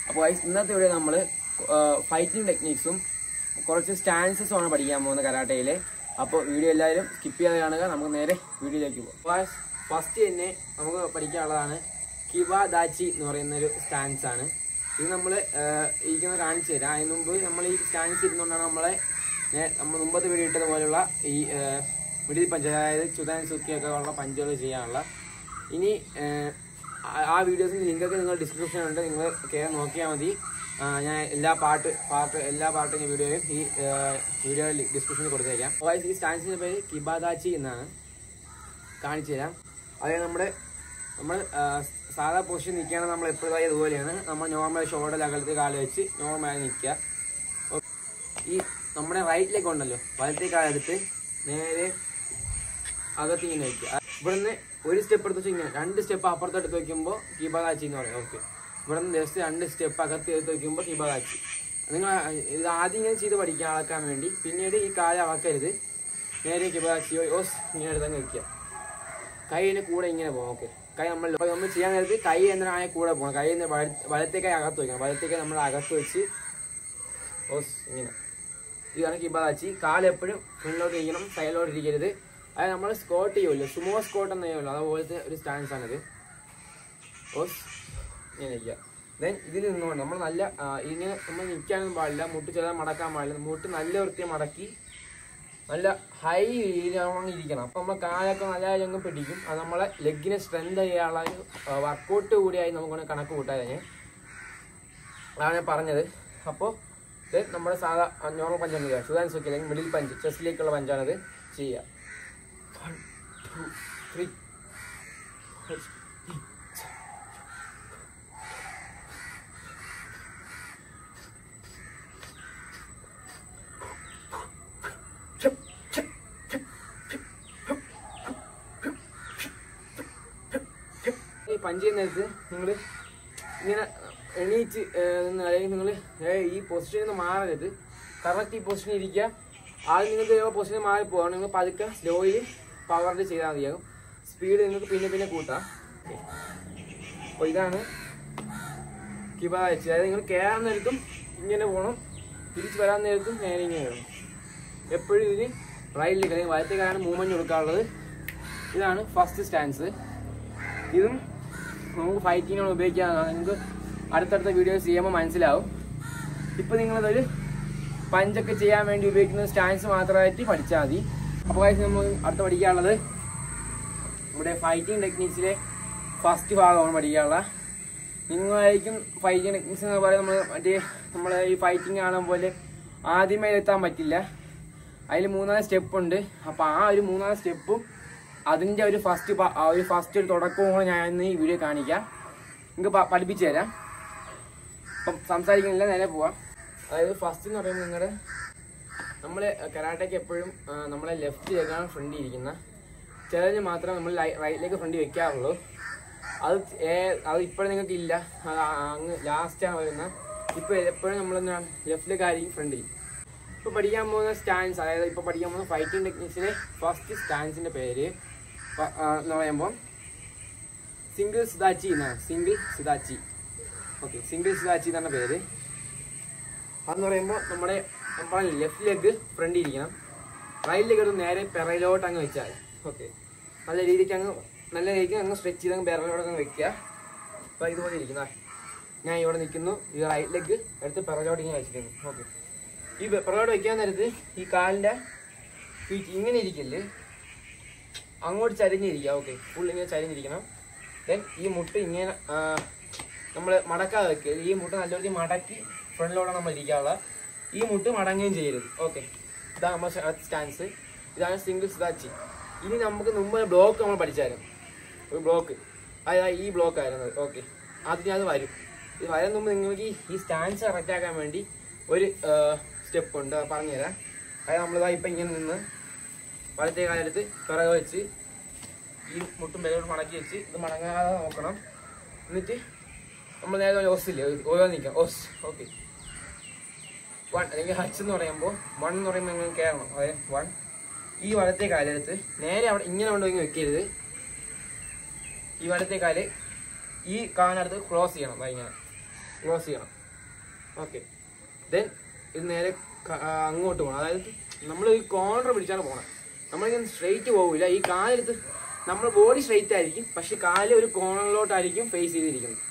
അപ്പോൾ ഇന്നത്തെ വീഡിയോ നമ്മൾ ഫൈറ്റിംഗ് ടെക്നിക്സും കുറച്ച് സ്റ്റാൻസസും ആണ് പഠിക്കാൻ പോകുന്നത് കരാട്ടയിൽ. അപ്പോൾ വീഡിയോ എല്ലാവരും സ്കിപ്പ് ചെയ്യാതെ കാണുക. നമുക്ക് നേരെ വീഡിയോയിലേക്ക് പോകാം. ഫസ്റ്റ് തന്നെ നമുക്ക് പഠിക്കാനുള്ളതാണ് കിബാദാച്ചി എന്ന് പറയുന്നൊരു സ്റ്റാൻസ് ആണ്. ഇത് നമ്മൾ ഇരിക്കുന്നത് കാണിച്ചു തരാം. അതിന് മുമ്പ് നമ്മൾ ഈ സ്റ്റാൻസ് ഇരുന്നുകൊണ്ടാണ് നമ്മൾ മുമ്പത്തെ വീഡിയോ ഇട്ടതുപോലുള്ള ഈ മിഡിൽ പഞ്ച്, അതായത് ചുതാൻ സുക്കിയൊക്കെ ഉള്ള പഞ്ചുകൾ ചെയ്യാനുള്ള. ഇനി ആ വീഡിയോസിൻ്റെ ലിങ്കൊക്കെ നിങ്ങൾ ഡിസ്ക്രിപ്ഷനുണ്ട്, നിങ്ങൾ കയറി നോക്കിയാൽ മതി. ഞാൻ എല്ലാ പാർട്ടും വീഡിയോയും ഈ വീഡിയോ ഡിസ്ക്രിപ്ഷനിൽ കൊടുത്തേക്കാം. ഈ സ്റ്റാൻസിൻ്റെ പേര് കിബാദാച്ചി എന്നാണ്. കാണിച്ചു തരാം. അതായത് നമ്മൾ സാധാ പൊസിഷൻ നിൽക്കുകയാണെങ്കിൽ നമ്മൾ എപ്പോഴും അതുപോലെയാണ്. നമ്മൾ നോർമൽ ഷോൾഡർ അകലത്ത് കാല് വെച്ച് നോർമലായി നിൽക്കുക. ഈ നമ്മുടെ റൈറ്റ് ലെഗ് ഉണ്ടല്ലോ, വലത്തെ കാലെടുത്ത് നേരെ അകത്ത് ഇങ്ങനെ വയ്ക്കുക. ഇവിടുന്ന് ഒരു സ്റ്റെപ്പ് എടുത്ത് വെച്ച് ഇങ്ങനെ 2 സ്റ്റെപ്പ് അപ്പുറത്തെടുത്ത് വയ്ക്കുമ്പോൾ കിബാദാച്ചി എന്ന് പറയും. ഓക്കെ, ഇവിടുന്ന് ജസ്റ്റ് 2 സ്റ്റെപ്പ് അകത്ത് എടുത്ത് വയ്ക്കുമ്പോൾ കിബാദാച്ചി. നിങ്ങൾ ഇത് ആദ്യം ഇങ്ങനെ ചെയ്ത് പഠിക്കാൻ അളക്കാൻ വേണ്ടി. പിന്നീട് ഈ കാല് അളക്കരുത്, നേരെ കിബാദാച്ചി ഇങ്ങനെ എടുത്തങ്ങ് വയ്ക്കുക. കൈ അതിന് കൂടെ ഇങ്ങനെ പോകും. ഓക്കെ, കൈ നമ്മൾ ചെയ്യാൻ നേരത്ത് കൈ എന്തിനായ കൂടെ പോകണം. കൈ വലത്തെ കൈ അകത്ത് വയ്ക്കണം. വലത്തെ കൈ നമ്മൾ അകത്ത് വെച്ച് ഇങ്ങനെ. ഇതാണ് കിബാദാച്ചി. കാലെപ്പോഴും മുന്നിലോട്ട് ഇരിക്കണം, സൈഡിലോട്ട് ഇരിക്കരുത്. അത് നമ്മൾ സ്കോട്ട് ചെയ്യുമല്ലോ, സുമോ സ്കോട്ട് എന്ന് ചെയ്യുമല്ലോ, അതുപോലത്തെ ഒരു സ്റ്റാൻസ് ആണിത്. ഇങ്ങനെ ഇരിക്കുക. ദെൻ ഇതിൽ നിന്നുകൊണ്ട് നമ്മൾ നല്ല ഇങ്ങനെ നമ്മൾ നിൽക്കാനൊന്നും പാടില്ല, മുട്ട് ചെറുതായി മടക്കാൻ പാടില്ല. മുട്ട് നല്ല വൃത്തി മടക്കി നല്ല ഹൈ ഇരിക്കണം. അപ്പം നമ്മൾ കാലൊക്കെ നല്ല അങ്ങ് പിടിക്കും. അത് നമ്മളെ ലെഗിനെ സ്ട്രെങ്ത് ചെയ്യാനുള്ള ഒരു വർക്കൗട്ട് കൂടിയായി നമുക്കൊന്ന് കണക്ക് കൂട്ടാൻ തന്നെ അതാണ് ഞാൻ പറഞ്ഞത്. അപ്പോൾ ഇത് നമ്മുടെ സാധാ നോർമൽ പഞ്ചാണ് ചെയ്യുക. ഷുദാൻ സുക്കി അല്ലെങ്കിൽ മിഡിൽ പഞ്ച്, ചെസ്റ്റിലേക്കുള്ള പഞ്ചാണത് ചെയ്യുക. 1 2 3 ഈ പഞ്ച് ചെയ്യുന്ന നേരത്ത് നിങ്ങൾ ഇങ്ങനെ എണീച്ച് അല്ലെങ്കിൽ നിങ്ങൾ ഈ പൊസിഷനിൽ നിന്ന് മാറരുത്. കറക്റ്റ് ഈ പൊസിഷനിൽ ഇരിക്കുക. ആദ്യം നിങ്ങൾക്ക് പൊസിഷനിൽ മാറിപ്പോവാണ്. നിങ്ങൾ പതുക്കെ സ്ലോയിൽ പവറിൽ ചെയ്താൽ മതിയാകും. സ്പീഡ് നിങ്ങൾക്ക് പിന്നെ കൂട്ടാം. അപ്പോൾ ഇതാണ് കിബാദാച്ചി. അതായത് നിങ്ങൾ കയറാൻ നേരത്തും ഇങ്ങനെ പോകണം, തിരിച്ച് വരാൻ നേരത്തും നേരെ ഇങ്ങനെ വേണം. എപ്പോഴും ഇതിന് റൈറ്റിലേക്ക് അല്ലെങ്കിൽ വലത്തേക്കാണ് മൂവ്മെൻറ്റ് കൊടുക്കാനുള്ളത്. ഇതാണ് ഫസ്റ്റ് സ്റ്റാൻസ്. ഇതും നമുക്ക് ഫൈറ്റിങ്ങിനോട് ഉപയോഗിക്കാവുന്നതാണ്. നിങ്ങൾക്ക് അടുത്തടുത്ത വീഡിയോസ് ചെയ്യുമ്പോൾ മനസ്സിലാവും. ഇപ്പോൾ നിങ്ങളതൊരു പഞ്ചൊക്കെ ചെയ്യാൻ വേണ്ടി ഉപയോഗിക്കുന്ന സ്റ്റാൻസ് മാത്രമായിട്ട് പഠിച്ചാൽ മതി. അപ്പോൾ നമ്മൾ അടുത്ത് പഠിക്കാനുള്ളത് നമ്മുടെ ഫൈറ്റിംഗ് ടെക്നിക്സിലെ ഫസ്റ്റ് ഭാഗമാണ് പഠിക്കാനുള്ള. നിങ്ങളായിരിക്കും ഫൈറ്റിംഗ് ടെക്നിക്സ് എന്ന് പറയുന്നത് നമ്മൾ ഈ ഫൈറ്റിംഗ് കാണാൻ പോലെ ആദ്യമേ എത്താൻ പറ്റില്ല. അതിൽ 3-4 സ്റ്റെപ്പുണ്ട്. അപ്പോൾ ആ ഒരു 3-4 സ്റ്റെപ്പും അതിൻ്റെ ഒരു ഫസ്റ്റ് ഒരു തുടക്കവും ഞാൻ ഇന്ന് ഈ വീഡിയോ കാണിക്കാം. നിങ്ങൾക്ക് പഠിപ്പിച്ചു തരാം. അപ്പം സംസാരിക്കുന്നില്ല, നേരെ പോവാം. അതായത് ഫസ്റ്റ് എന്ന് പറയുമ്പോൾ നമ്മൾ കരാട്ടയ്ക്ക് എപ്പോഴും നമ്മളെ ലെഫ്റ്റ് ലെഗാണ് ഫ്രണ്ടിൽ ഇരിക്കുന്ന. ചിലതിന് മാത്രമേ നമ്മൾ റൈറ്റിലേക്ക് ഫ്രണ്ടിൽ വെക്കാറുള്ളൂ. അത് ഇപ്പോഴും നിങ്ങൾക്ക് ഇല്ല, അത് അങ്ങ് ലാസ്റ്റാണ് വരുന്നത്. ഇപ്പോൾ എപ്പോഴും നമ്മളെന്താണ് ലെഫ്റ്റ് ലെഗായിരിക്കും ഫ്രണ്ടിൽ. ഇപ്പോൾ പഠിക്കാൻ പോകുന്ന സ്റ്റാൻസ്, അതായത് ഇപ്പോൾ പഠിക്കാൻ പോകുന്ന ഫൈറ്റിംഗ് ടെക്നിക്സിലെ ഫസ്റ്റ് സ്റ്റാൻസിൻ്റെ പേര് എന്ന് പറയുമ്പോൾ സിംഗിൾ സിദാച്ചി എന്നാണ്. സിംഗിൾ സിദാച്ചി. ഓക്കെ, സിംഗിൾ സിദാച്ചി എന്നാണ് പേര്. അതെന്ന് പറയുമ്പോൾ നമ്മുടെ ലെഫ്റ്റ് ലെഗ് ഫ്രണ്ടിൽ ഇരിക്കണം. റൈറ്റ് ലെഗ് എടുത്ത് നേരെ പിറയിലോട്ട് അങ്ങ് വെച്ചാൽ. ഓക്കെ, നല്ല രീതിക്ക് അങ്ങ് സ്ട്രെച്ച് ചെയ്ത് അങ്ങ് പിറയിലോട്ട് അങ്ങ് വെക്കുക. അപ്പോൾ ഇതുപോലെ ഇരിക്കുന്ന ഞാൻ ഇവിടെ നിൽക്കുന്നു. ഈ റൈറ്റ് ലെഗ് എടുത്ത് പിറയിലോട്ട് ഇങ്ങനെ വെച്ചിരിക്കുന്നു. ഓക്കെ, ഈ പിറയിലോട്ട് വെക്കാൻ നേരത്ത് ഈ കാലിൻ്റെ ഫീറ്റ് ഇങ്ങനെ ഇരിക്കില്ലേ, അങ്ങോട്ട് ചരിഞ്ഞിരിക്കുക. ഓക്കെ, ഫുൾ ഇങ്ങനെ ചരിഞ്ഞിരിക്കണം. ദെൻ ഈ മുട്ട് ഇങ്ങനെ നമ്മൾ മടക്കാതെ വെക്കുക. ഈ മുട്ട് നല്ലൊരു മടക്കി ഫ്രണ്ടിലോട്ടാണ് നമ്മൾ ഇരിക്കാനുള്ള. ഈ മുട്ട് മടങ്ങുകയും ചെയ്യരുത്. ഓക്കെ, ഇതാണ് നമ്മൾ സ്റ്റാൻസ്. ഇതാണ് സിംഗിൾ സിദാച്ചി. ഇനി നമുക്ക് മുമ്പ് ബ്ലോക്ക് നമ്മൾ പഠിച്ചായിരുന്നു. ഒരു ബ്ലോക്ക്, അതായത് ഈ ബ്ലോക്ക് ആയിരുന്നത്. ഓക്കെ, അത് വരും. ഇത് വരുന്ന മുമ്പ് നിങ്ങൾക്ക് ഈ സ്റ്റാൻസ് കറക്റ്റ് ആക്കാൻ വേണ്ടി ഒരു സ്റ്റെപ്പ് ഉണ്ട്, പറഞ്ഞുതരാം. അതായത് നമ്മളിതാ ഇപ്പം ഇങ്ങനെ നിന്ന് വലത്തേ കാലെടുത്ത് പിറകെ വെച്ച് ഈ മുട്ടും പേരോട്ട് മടക്കി വെച്ച് ഇത് മടങ്ങാതെ നോക്കണം. എന്നിട്ട് നമ്മൾ നേരെ ഓസില്ലേ, ഓരോ നിൽക്കാം. ഓക്കെ, 1 അല്ലെങ്കിൽ ഹച്ച് എന്ന് പറയുമ്പോൾ 1 എന്ന് പറയുമ്പോൾ നിങ്ങൾ കയറണം. അതായത് 1. ഈ വലത്തെ കാലെടുത്ത് നേരെ അവിടെ ഇങ്ങനെ കൊണ്ടുപോയി വെക്കരുത്. ഈ വലത്തെ കാല് ഈ കാലിനടുത്ത് ക്ലോസ് ചെയ്യണം, ഇങ്ങനെ ക്ലോസ് ചെയ്യണം. ഓക്കെ, ദെൻ ഇത് നേരെ അങ്ങോട്ട് പോകണം. അതായത് നമ്മൾ ഈ കോർണർ പിടിച്ചാണ് പോകണം. നമ്മളിങ്ങനെ സ്ട്രെയിറ്റ് പോകില്ല. ഈ കാലെടുത്ത് നമ്മുടെ ബോഡി സ്ട്രെയിറ്റ് ആയിരിക്കും, പക്ഷെ കാല് ഒരു കോർണറിലോട്ടായിരിക്കും ഫേസ് ചെയ്തിരിക്കുന്നത്.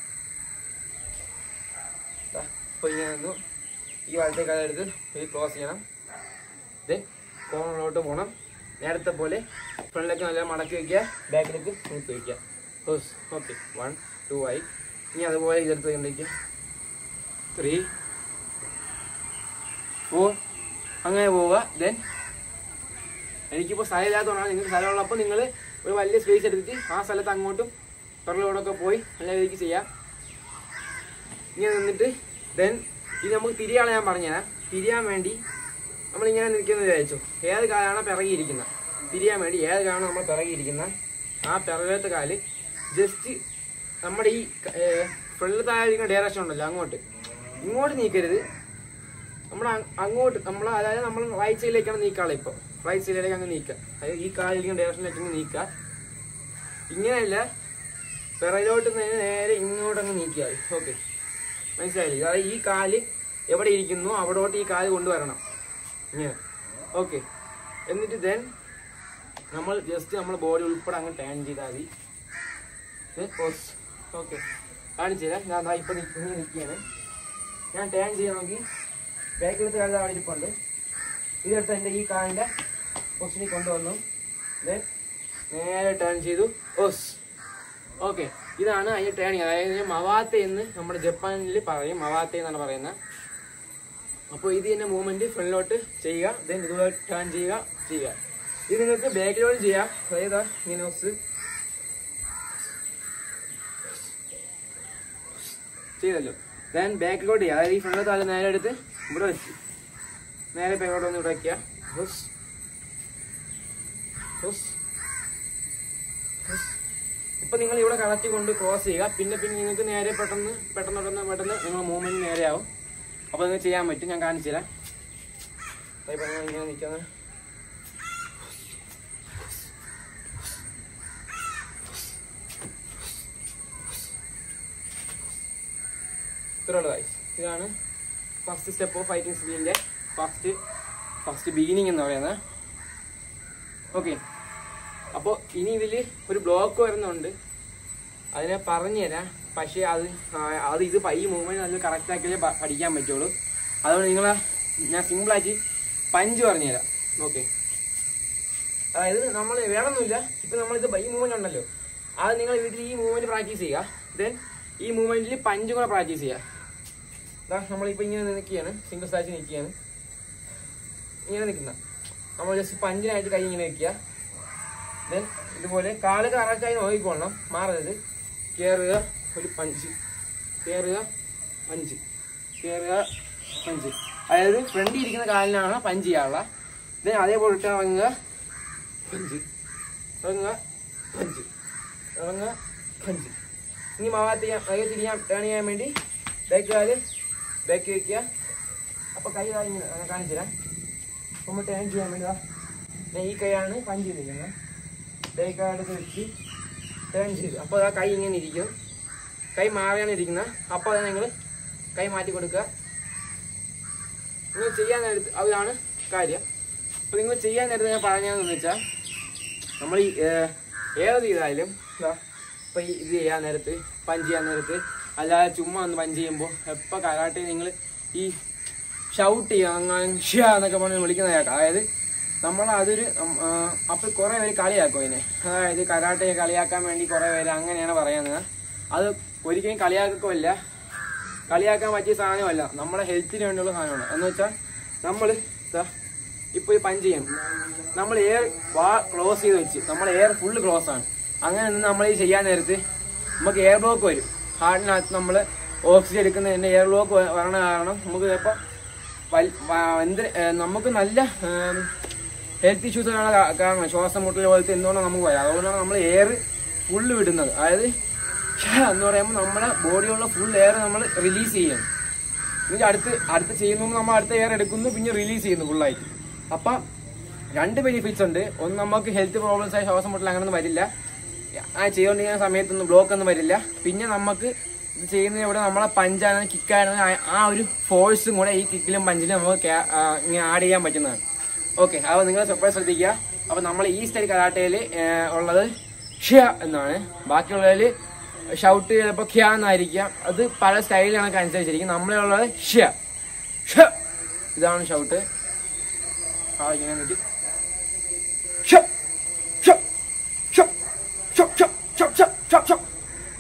അപ്പോൾ ഇങ്ങനെ നിന്നു ഈ വലത്തെ കാലെടുത്ത് ഇത് ക്ലോസ് ചെയ്യണം. ദെൻ കോർണറിലോട്ട് പോകണം. നേരത്തെ പോലെ ഫ്രണ്ടിലേക്ക് നല്ല മടക്കി വയ്ക്കുക, ബാക്കിലേക്ക് നിർത്തി വയ്ക്കുക. ഓക്കെ, 1 2 ആയി. ഇനി അതുപോലെ ഇതെടുത്ത് കണ്ടിരിക്കുക, 3 4 അങ്ങനെ പോവുക. ദെൻ എനിക്കിപ്പോൾ സ്ഥലമില്ലാത്തതുകൊണ്ടാണ്. നിങ്ങൾക്ക് സ്ഥലമുള്ളപ്പോൾ നിങ്ങൾ ഒരു വലിയ സ്പേസ് എടുത്തിട്ട് ആ സ്ഥലത്ത് അങ്ങോട്ടും പിറകിലോടൊക്കെ പോയി നല്ല രീതിക്ക് ചെയ്യാം. ഇങ്ങനെ നിന്നിട്ട് ദെൻ ഇത് നമുക്ക് തിരിയാണ് ഞാൻ പറഞ്ഞുതരാം. തിരിയാൻ വേണ്ടി നമ്മളിങ്ങനെ നിൽക്കുന്നത് വിചാരിച്ചു. ഏത് കാലാണ് പിറകിയിരിക്കുന്നത്, തിരിയാൻ വേണ്ടി ഏത് കാലാണ് നമ്മൾ പിറകിയിരിക്കുന്ന ആ പിറകിലത്തെ കാല് ജസ്റ്റ് നമ്മുടെ ഈ ഫ്രണ്ടിലത്തായിരിക്കുന്ന ഡയറക്ഷൻ ഉണ്ടല്ലോ, ഇങ്ങോട്ട് നീക്കരുത്. അങ്ങോട്ട് അതായത് നമ്മൾ റൈറ്റ് സൈഡിലേക്കാണ് നീക്കാളെ. ഇപ്പോൾ റൈറ്റ് സൈഡിലേക്ക് അങ്ങ് നീക്കുക. അതായത് ഈ കാലിരിക്കുന്ന ഡയറക്ഷനിലേക്ക് അങ്ങ് നീക്കുക. ഇങ്ങനെയല്ല, പിറകിലോട്ട് നേരെ ഇങ്ങോട്ടങ്ങ് നീക്കിയാൽ. ഓക്കെ, മനസ്സിലായില്ലേ? അതായത് ഈ കാല് എവിടെ ഇരിക്കുന്നു അവിടോട്ട് ഈ കാല് കൊണ്ടുവരണം, ഇങ്ങനെ. ഓക്കെ, എന്നിട്ട് ദെൻ നമ്മൾ ജസ്റ്റ് നമ്മൾ ബോഡി ഉൾപ്പെടെ അങ്ങ് ടേൺ ചെയ്താൽ മതി. ഓക്കെ, കാണിച്ചു തരാം. ഞാൻ ഇപ്പം ഇങ്ങനെ നിൽക്കുകയാണ്. ഞാൻ ടേൺ ചെയ്യണമെങ്കിൽ ബാക്കിലത്തെ കാലത്ത് അവിടെ ഇരിപ്പുണ്ട്. ഇതെടുത്ത് എൻ്റെ ഈ കാലിൻ്റെ പൊസിഷനിൽ കൊണ്ടുവന്നു. ദെൻ നേരെ ടേൺ ചെയ്തു. ഓക്കെ, ഇതാണ് അതിൻ്റെ ടേണിങ്. അതായത് മവാത്തെ എന്ന് നമ്മുടെ ജപ്പാനിൽ പറയും, മവാത്തെ എന്നാണ് പറയുന്നത്. അപ്പോൾ ഇത് തന്നെ മൂവ്മെൻറ്റ് ഫ്രണ്ടിലോട്ട് ചെയ്യുക. ദെൻ ഇതുപോലെ ടേൺ ചെയ്യുക. ഇത് നിങ്ങൾക്ക് ബാക്കിലോട്ട് ചെയ്യാം. അതായത് ഇങ്ങനെ ചെയ്തല്ലോ. ദെൻ ബാക്കിലോട്ട് ചെയ്യുക. അതായത് ഈ ഫ്രണ്ടിലത്തെ കാല് നേരെ എടുത്ത് ഇവിടെ വെച്ച് നേരെ ബാക്കിലോട്ട് ഒന്ന് ഇവിടെ വയ്ക്കുക. ഇപ്പൊ നിങ്ങൾ ഇവിടെ കണക്ട് കൊണ്ട് ക്രോസ് ചെയ്യുക. പിന്നെ നിങ്ങൾക്ക് നേരെ പെട്ടെന്ന് നിങ്ങൾ മൂവ്മെന്റ് നേരെയാവും. അപ്പോൾ നിങ്ങൾക്ക് ചെയ്യാൻ പറ്റും. ഞാൻ കാണിച്ചു തരാം. ഇങ്ങനെ നിൽക്കുന്നത് ഇത്രയുള്ളതായി. ഇതാണ് ഫസ്റ്റ് സ്റ്റെപ്പ് ഓഫ് ഫൈറ്റിംഗ് സ്കില്ലിൻ്റെ ഫസ്റ്റ് ബിഗിനിങ് എന്ന് പറയുന്നത്. ഓക്കെ, അപ്പോൾ ഇനി ഇതിൽ ഒരു ബ്ലോക്ക് വരുന്നുണ്ട്, അതിനെ പറഞ്ഞു തരാം. പക്ഷേ ഇത് ഈ മൂവ്മെൻറ്റ് നല്ല കറക്റ്റാക്കിയാലേ പഠിക്കാൻ പറ്റുള്ളൂ. അതുകൊണ്ട് ഞാൻ സിമ്പിളായിട്ട് പഞ്ച് പറഞ്ഞു തരാം. ഓക്കെ, അതായത് നമ്മൾ വേണമെന്നില്ല. ഇപ്പം നമ്മളിത് ഈ മൂവ്മെൻറ്റ് ഉണ്ടല്ലോ, അത് നിങ്ങൾ വീട്ടിൽ ഈ മൂവ്മെൻറ്റ് പ്രാക്ടീസ് ചെയ്യുക. ദെൻ ഈ മൂവ്മെൻറ്റിൽ പഞ്ചും കൂടെ പ്രാക്ടീസ് ചെയ്യുക. നമ്മളിപ്പോൾ ഇങ്ങനെ നിൽക്കുകയാണ്, സിംഗിൾ സ്റ്റാച്ച് നിൽക്കുകയാണ്. ഇങ്ങനെ നിൽക്കുന്ന നമ്മൾ ജസ്റ്റ് പഞ്ചിനായിട്ട് കൈ ഇങ്ങനെ വയ്ക്കുക. ദെൻ ഇതുപോലെ കാല് കറക്റ്റായി നോക്കിക്കൊള്ളണം, മാറരുത്. കയറുക, ഒരു പഞ്ച്, കയറുക, പഞ്ച്, കയറുക, പഞ്ച്. അതായത് ഫ്രണ്ടിൽ ഇരിക്കുന്ന കാലിനാണ് പഞ്ച് ചെയ്യാനുള്ള. ദെൻ അതേപോലെ ഇട്ട് ഇറങ്ങുക, പഞ്ച്, ഇറങ്ങുക, പഞ്ച്, ഇറങ്ങുക, പഞ്ച്. ഇനി തിരിയാൻ ടേൺ ചെയ്യാൻ വേണ്ടി ബാക്ക് വയ്ക്കുക. അപ്പോൾ കൈ ഇങ്ങനെ കാണിച്ചു തരാം. നമ്മൾ ടേൺ ചെയ്യാൻ വേണ്ടി ഈ കൈയാണ് പഞ്ച് ചെയ്തിരിക്കുന്നത്. ബാക്ക് വെച്ച് ടേൺ ചെയ്തു. അപ്പോൾ ആ കൈ ഇങ്ങനെ ഇരിക്കും. കൈ മാറിയാണ് ഇരിക്കുന്നത്. അപ്പോൾ അത് നിങ്ങൾ കൈ മാറ്റി കൊടുക്കുക. നിങ്ങൾ ചെയ്യാൻ നേരത്ത് അതാണ് കാര്യം. അപ്പോൾ നിങ്ങൾ ചെയ്യാൻ നേരത്ത് ഞാൻ പറഞ്ഞതെന്ന് വെച്ചാൽ, നമ്മൾ ഏത് ചെയ്താലും ഇപ്പോൾ ഇത് ചെയ്യാൻ നേരത്ത്, പഞ്ച് ചെയ്യാൻ നേരത്ത്, അല്ലാതെ ചുമ്മാ ഒന്ന് പഞ്ച് ചെയ്യുമ്പോൾ എപ്പോൾ കരാട്ടെ നിങ്ങൾ ഈ ഷൗട്ട് ചെയ്യുക, എന്നൊക്കെ പറഞ്ഞ് വിളിക്കുന്ന കേൾക്കാം. അതായത് നമ്മളതൊരു അപ്പോൾ കുറേ പേര് കളിയാക്കും അതിനെ. അതായത് കരാട്ടയെ കളിയാക്കാൻ വേണ്ടി കുറേ പേര് അങ്ങനെയാണ് പറയുന്നത്. അത് ഒരിക്കലും കളിയാക്കല്ല, കളിയാക്കാൻ പറ്റിയ സാധനമല്ല, നമ്മുടെ ഹെൽത്തിന് വേണ്ടിയുള്ള സാധനമാണ്. എന്ന് വെച്ചാൽ നമ്മൾ ഇപ്പോൾ ഈ പഞ്ച് ചെയ്യണം, നമ്മൾ എയർ ക്ലോസ് ചെയ്ത് വെച്ച് നമ്മൾ എയർ ഫുള്ള് ക്ലോസ് ആണ്. അങ്ങനെ നിന്ന് നമ്മൾ ഈ ചെയ്യാൻ നേരത്ത് നമുക്ക് എയർ ബ്ലോക്ക് വരും. ഹാർട്ടിനകത്ത് നമ്മൾ ഓക്സിജൻ എടുക്കുന്നതിൻ്റെ എയർ ബ്ലോക്ക് വരണ കാരണം നമുക്ക് ചിലപ്പോൾ നമുക്ക് നല്ല ഹെൽത്ത് ഇഷ്യൂസ് കാരണം ശ്വാസം മുട്ടൽ പോലത്തെ എന്തുകൊണ്ടാണ് നമുക്ക് വരാം. അതുകൊണ്ടാണ് നമ്മൾ എയർ ഫുള്ള് വിടുന്നത്. അതായത് എന്ന് പറയുമ്പോൾ നമ്മുടെ ബോഡിയുള്ള ഫുൾ എയർ നമ്മൾ റിലീസ് ചെയ്യണം. എന്നിട്ട് അടുത്ത് ചെയ്യുമ്പോൾ നമ്മൾ അടുത്ത എയർ എടുക്കുന്നു, പിന്നെ റിലീസ് ചെയ്യുന്നു ഫുള്ളായിട്ട്. അപ്പം 2 ബെനിഫിറ്റ്സ് ഉണ്ട്. ഒന്ന്, നമുക്ക് ഹെൽത്ത് പ്രോബ്ലംസ് ആയി ശ്വാസം മുട്ടൽ അങ്ങനെയൊന്നും വരില്ല. ചെയ്തുകൊണ്ടിരിക്കുന്ന സമയത്തൊന്നും ബ്ലോക്ക് ഒന്നും വരില്ല. പിന്നെ നമുക്ക് ഇത് ചെയ്യുന്നതിന് ഇവിടെ നമ്മളെ പഞ്ചാണ് കിക്കാണ് ആ ഒരു ഫോഴ്സും കൂടെ ഈ കിക്കിലും പഞ്ചിലും നമുക്ക് ഇങ്ങനെ ആഡ് ചെയ്യാൻ പറ്റുന്നതാണ്. ഓക്കെ, അപ്പോൾ നിങ്ങൾ സെപ്പറേറ്റ് ശ്രദ്ധിക്കുക. അപ്പോൾ നമ്മൾ ഈ സ്റ്റൈൽ കരാട്ടയിൽ ഉള്ളത് ഷ്യ എന്നാണ്, ബാക്കിയുള്ളതിൽ ഷൗട്ട് ചിലപ്പോൾ ഖ്യ എന്നായിരിക്കാം. അത് പല സ്റ്റൈലാണ് അനുസരിച്ചിരിക്കും. നമ്മളുള്ളത് ഷ്യ ഷ, ഇതാണ് ഷൗട്ട്. ഇങ്ങനെ വെച്ച്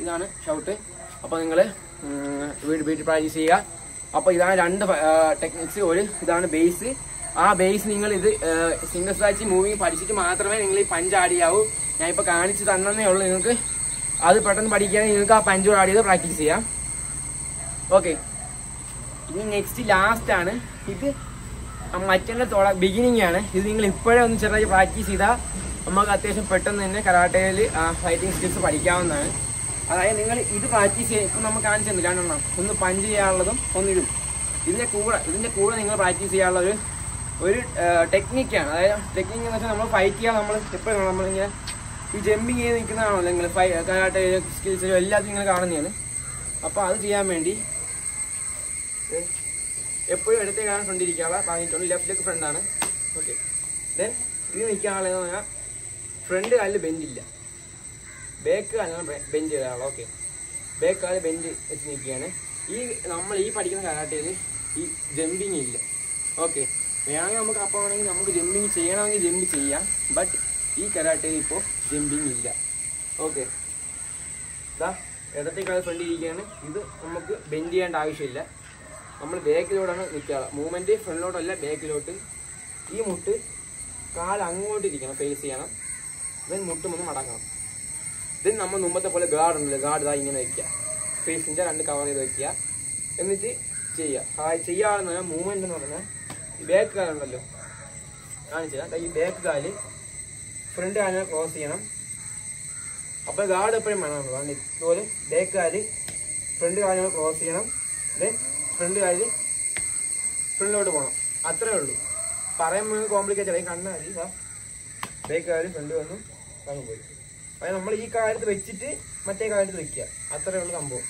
ഇതാണ് ഷൗട്ട്. അപ്പോൾ നിങ്ങൾ വീട്ടിൽ പ്രാക്ടീസ് ചെയ്യുക. അപ്പോൾ ഇതാണ് 2 ടെക്നിക്സ്. ഇതാണ് ബേസ്. ആ ബേസ് നിങ്ങൾ ഇത് സിംഗിൾ സ്ട്രാച്ച് മൂവിങ് പഠിച്ചിട്ട് മാത്രമേ നിങ്ങൾ ഈ പഞ്ച് ആഡ് ചെയ്യാവൂ. ഞാൻ ഇപ്പോൾ കാണിച്ച് തന്നേ ഉള്ളൂ. നിങ്ങൾക്ക് അത് പെട്ടെന്ന് പഠിക്കുകയാണെങ്കിൽ നിങ്ങൾക്ക് ആ പഞ്ച് ആഡ് ചെയ്ത് പ്രാക്ടീസ് ചെയ്യാം. ഓക്കെ, ഇനി നെക്സ്റ്റ് ലാസ്റ്റ് ആണ്. ഇത് മറ്റേ ബിഗിനിങ് ആണ്. ഇത് നിങ്ങൾ ഇപ്പോഴേ ഒന്ന് ചെറുതായി പ്രാക്ടീസ് ചെയ്താൽ നമുക്ക് അത്യാവശ്യം പെട്ടെന്ന് തന്നെ കരാട്ടയിൽ ഫൈറ്റിംഗ് സ്കിൽസ് പഠിക്കാവുന്നതാണ്. അതായത് നിങ്ങൾ ഇത് പ്രാക്ടീസ് ചെയ്യുക. ഇപ്പം നമ്മൾ കാണിച്ചു തന്നില്ല, 2 ഒന്ന് പഞ്ച് ചെയ്യാനുള്ളതും ഒന്നിടും. ഇതിൻ്റെ കൂടെ നിങ്ങൾ പ്രാക്ടീസ് ചെയ്യാനുള്ള ഒരു ടെക്നിക്കാണ്. അതായത് ടെക്നിക്ക് എന്ന് വെച്ചാൽ നമ്മൾ ഫൈറ്റ് ചെയ്യാൻ നമ്മൾ എപ്പോഴും നമ്മളിങ്ങനെ ഈ ജമ്പിങ് ചെയ്ത് നിൽക്കുന്നതാണല്ലോ നിങ്ങൾ കരാട്ടെ സ്കിൽസിലും എല്ലാത്തിനും നിങ്ങൾ കാണുന്നതാണ്. അപ്പോൾ അത് ചെയ്യാൻ വേണ്ടി എപ്പോഴും ഇടത്തെ കാണാൻ ഫ്രണ്ടിരിക്കാനുള്ള പറഞ്ഞിട്ടുണ്ട്. ലെഫ്റ്റിലേക്ക് ഫ്രണ്ടാണ്. ഓക്കെ, ദെൻ ഇത് നിൽക്കാനുള്ളതെന്ന് പറഞ്ഞാൽ ഫ്രണ്ട് കാലിൽ ബെഞ്ചില്ല, ബാക്ക് കാലിലാണ് ബെഞ്ച് ചെയ്താണല്ലോ. ഓക്കെ, ബാക്ക് കാല് ബെഞ്ച് വെച്ച് നിൽക്കുകയാണ്. നമ്മൾ ഈ പഠിക്കുന്ന കരാട്ടയിൽ ഈ ജമ്പിങ് ഇല്ല. ഓക്കെ, വേണമെങ്കിൽ നമുക്ക് അപ്പോൾ ആണെങ്കിൽ നമുക്ക് ജമ്പിങ് ചെയ്യണമെങ്കിൽ ജമ്പ് ചെയ്യാം. ബട്ട് ഈ കരാട്ടയിൽ ഇപ്പോൾ ജമ്പിങ് ഇല്ല. ഓക്കെ, ഇതാ ഇടത്തേക്കാൾ ഫ്രണ്ട് ഇരിക്കുകയാണ്. ഇത് നമുക്ക് ബെൻഡ് ചെയ്യേണ്ട ആവശ്യമില്ല. നമ്മൾ ബാക്കിലോട്ടാണ് നിൽക്കുക. മൂവ്മെൻറ്റ് ഫ്രണ്ടിലോട്ടല്ല ബാക്കിലോട്ട്. ഈ മുട്ട് കാൽ അങ്ങോട്ടിരിക്കണം, ഫേസ് ചെയ്യണം. ദെൻ മുട്ടും ഒന്ന് മടക്കണം. ദെൻ നമ്മൾ മുമ്പത്തെ പോലെ ഗാർഡ് ഉണ്ടല്ലോ, ഗാർഡ് ഇതാ ഇങ്ങനെ വയ്ക്കുക. ഫേസിൻ്റെ 2 കവർ ചെയ്ത് വയ്ക്കുക. എന്നിട്ട് ചെയ്യുക. ചെയ്യാമെന്ന് പറഞ്ഞാൽ മൂവ്മെൻ്റ് എന്ന് പറഞ്ഞാൽ ഈ ബാക്ക് കാലുണ്ടല്ലോ കാണിച്ചാൽ ഈ ബാക്ക് കാല് ഫ്രണ്ട് കാലിനെ ക്രോസ് ചെയ്യണം. അപ്പോൾ ഗാർഡ് എപ്പോഴും വേണം. ഇതുപോലെ ബാക്ക് കാല് ഫ്രണ്ട് കാലിനെ ക്രോസ് ചെയ്യണം. ദെൻ ഫ്രണ്ട് കാലിൽ ഫ്രണ്ടിലോട്ട് പോകണം. അത്രേ ഉള്ളൂ. പറയുമ്പോൾ കോംപ്ലിക്കേറ്റഡ് ആയി. കണ്ണാലി ബാക്ക് കാല് ഫ്രണ്ട് വന്നു അങ്ങ് പോയി. അതായത് നമ്മൾ ഈ കാലത്ത് വെച്ചിട്ട് മറ്റേ കാലത്ത് വെക്കുക. അത്രേ ഉള്ളൂ സംഭവം.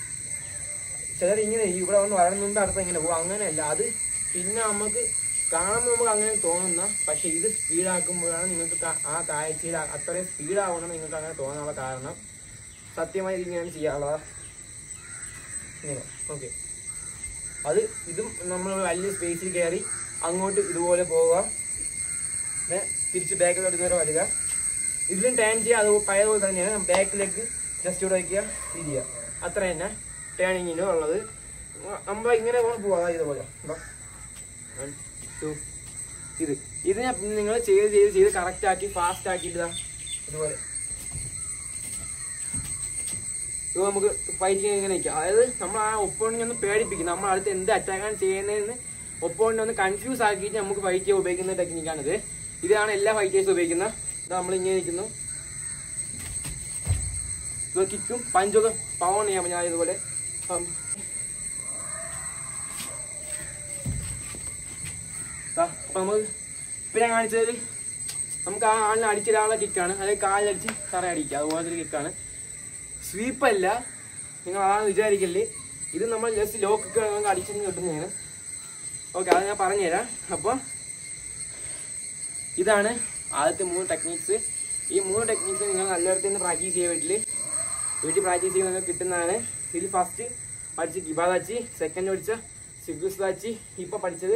ചിലർ ഇങ്ങനെ ഇവിടെ വന്ന് വരണമെന്നുണ്ട് അടുത്ത് ഇങ്ങനെ പോകും. അങ്ങനെയല്ല. അത് പിന്നെ നമുക്ക് കാണുമ്പോൾ നമുക്ക് അങ്ങനെ തോന്നുന്ന, പക്ഷെ ഇത് സ്പീഡാക്കുമ്പോഴാണ് നിങ്ങൾക്ക് ആ കാഴ്ചയിൽ അത്രയും സ്പീഡാവണം നിങ്ങൾക്ക് അങ്ങനെ തോന്നാനുള്ള കാരണം. സത്യമായി ഇങ്ങനെയാണ് ചെയ്യാനുള്ളത്. ഇങ്ങനെ. ഓക്കെ, ഇതും നമ്മൾ വലിയ സ്പേസിൽ കയറി അങ്ങോട്ട് ഇതുപോലെ പോവുക. തിരിച്ച് ബാക്കിലോട്ട് ഇതുവരെ വരിക. ഇതിലും ടേൺ ചെയ്യുക. അത് പഴയതുപോലെ തന്നെയാണ്. ബാക്കിലേക്ക് ജസ്റ്റ് ഇവിടെ വയ്ക്കുക, തിരിയുക. അത്ര തന്നെ ടേണിങ്ങിനും ഉള്ളത്. നമ്മൾ ഇങ്ങനെ പോവാം. ഇതുപോലെ 1 2 ഇതിനെ നിങ്ങൾ ചെയ്ത് കറക്റ്റ് ആക്കി ഫാസ്റ്റ് ആക്കിയിട്ടാ ഇതുപോലെ. ഇത് നമുക്ക് ഫൈറ്റിങ് ഇങ്ങനെ നിൽക്കാം. അതായത് നമ്മൾ ആ ഒപ്പോണിനെ ഒന്ന് പേടിപ്പിക്കും. നമ്മൾ അടുത്ത് എന്ത് അറ്റാക്കാണ് ചെയ്യുന്നതെന്ന് ഒപ്പോണിനെ ഒന്ന് കൺഫ്യൂസ് ആക്കിയിട്ട് നമുക്ക് ഫൈറ്റ് ചെയ്യാൻ ഉപയോഗിക്കുന്ന ടെക്നിക്കാണിത്. ഇതാണ് എല്ലാ ഫൈറ്റേഴ്സും ഉപയോഗിക്കുന്നത്. ഇത് നമ്മളിങ്ങനെ നിൽക്കുന്നു. ഇത് കിക്കും പഞ്ചൊക്കെ പവൺ ചെയ്യാൻ ഞാൻ ഇതുപോലെ. അപ്പൊ നമുക്ക് ഇപ്പൊ ഞാൻ കാണിച്ചതിൽ നമുക്ക് ആ ആളിനെ അടിച്ചൊരാളെ കിക്കാണ്. അതായത് കാലിലടിച്ച് തറ അടിക്കുക. അതുപോലത്തെ ഒരു കിക്കാണ്. സ്വീപ്പല്ല, നിങ്ങൾ അതാണ് വിചാരിക്കല്ലേ. ഇത് നമ്മൾ ജസ്റ്റ് ലോ കിക്ക് നമുക്ക് അടിച്ചെന്ന് കിട്ടുന്നതാണ്. ഓക്കെ, അത് ഞാൻ പറഞ്ഞുതരാം. അപ്പോൾ ഇതാണ് ആദ്യത്തെ 3 ടെക്നിക്സ്. ഈ 3 ടെക്നിക്സ് നിങ്ങൾ നല്ലയിടത്ത് നിന്ന് പ്രാക്ടീസ് ചെയ്യുക. വീട്ടിൽ പ്രാക്ടീസ് ചെയ്യുന്ന നിങ്ങൾക്ക് കിട്ടുന്നതാണ്. ഇതിൽ ഫസ്റ്റ് പഠിച്ച ഗിബാദാച്ചി, സെക്കൻഡ് പഠിച്ച സിഗുസ് ദാച്ചി, ഇപ്പോൾ പഠിച്ചത്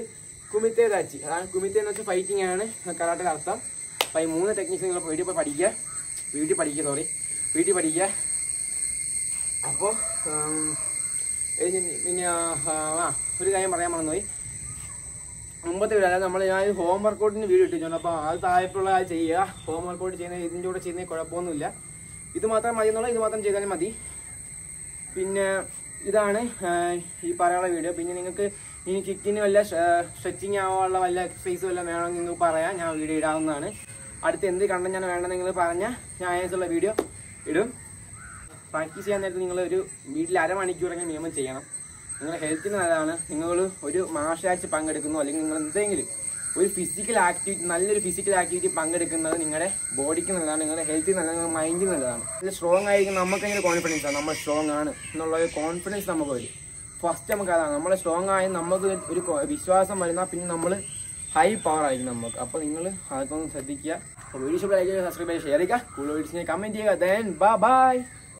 കുമിത്തേ ദാച്ചി. അതാണ് കുമിത്തേ എന്ന് വെച്ചാൽ ഫൈറ്റിംഗ് ആണ് കരാട്ടയുടെ അർത്ഥം. അപ്പോൾ ഈ 3 ടെക്നിക്സ് നിങ്ങൾ വീട്ടിൽ പഠിക്കുക. വീട്ടിൽ പഠിക്കുക. അപ്പോൾ പിന്നെ ഒരു കാര്യം പറയാൻ മറന്നുപോയി. മുമ്പത്തെ വീഡിയോ, അതായത് ഞാൻ ഹോം വർക്കൗട്ടിന് വീഡിയോ ഇട്ടിട്ടുണ്ട്. അപ്പോൾ അത് താഴെയുള്ള ചെയ്യുക. ഹോം വർക്കൗട്ട് ചെയ്യുന്ന ഇതിൻ്റെ കൂടെ ചെയ്യുന്നതിന് കുഴപ്പമൊന്നുമില്ല. ഇത് മാത്രം മതി എന്നുള്ള ഇത് മാത്രം ചെയ്താലും മതി. പിന്നെ ഇതാണ് ഈ പറയാനുള്ള വീഡിയോ. പിന്നെ നിങ്ങൾക്ക് ഇനി കിക്കിന് വല്ല സ്ട്രെച്ചിങ് ആവാനുള്ള വല്ല എക്സസൈസ് വല്ല വേണമെങ്കിൽ നിങ്ങൾക്ക് പറയാം. ഞാൻ വീഡിയോ ഇടാവുന്നതാണ്. അടുത്ത് എന്ത് കണ്ടന്റ് വേണമെന്ന് നിങ്ങൾ പറഞ്ഞാൽ ഞാൻ അതിനുള്ള വീഡിയോ ഇടും. പ്രാക്ടീസ് ചെയ്യാൻ നേരത്ത് നിങ്ങൾ ഒരു വീട്ടിൽ അരമണിക്കൂറെങ്കിലും മിനിമം ചെയ്യണം. നിങ്ങളുടെ ഹെൽത്തിന് നല്ലതാണ്. നിങ്ങൾ ഒരു മാർഷൽ ആർട്സ് പങ്കെടുക്കുന്നു അല്ലെങ്കിൽ നിങ്ങൾ എന്തെങ്കിലും ഒരു ഫിസിക്കൽ ആക്ടിവിറ്റി, നല്ലൊരു ഫിസിക്കൽ ആക്ടിവിറ്റി പങ്കെടുക്കുന്നത് നിങ്ങളുടെ ബോഡിക്ക് നല്ലതാണ്, നിങ്ങളുടെ ഹെൽത്തിന് നല്ലതാണ്, നിങ്ങളുടെ മൈൻഡിന് നല്ലതാണ്. ഇത് സ്ട്രോങ് ആയിരിക്കും, നമുക്ക് അതിന് കോൺഫിഡൻസ് ആണ്, നമ്മൾ സ്ട്രോങ് ആണ് എന്നുള്ള ഒരു കോൺഫിഡൻസ് നമുക്ക് വരും. ഫസ്റ്റ് നമുക്ക് അതാണ്, നമ്മൾ സ്ട്രോങ് ആയി നമുക്ക് ഒരു വിശ്വാസം വരുന്നാൽ പിന്നെ നമ്മൾ ഹൈ പവർ ആയിരിക്കും നമുക്ക്. അപ്പോൾ നിങ്ങൾ അതൊക്കെ ഒന്ന് ശ്രദ്ധിക്കുക. അപ്പോൾ വീഡിയോ ഇഷ്ടപ്പെട്ട ലൈക്ക് ചെയ്യുക, സബ്സ്ക്രൈബ് ചെയ്യുക, ഷെയർ ചെയ്യുക, കൂടുതൽ വീഡിയോസിനെ കമൻറ്റ് ചെയ്യുക. Then bye.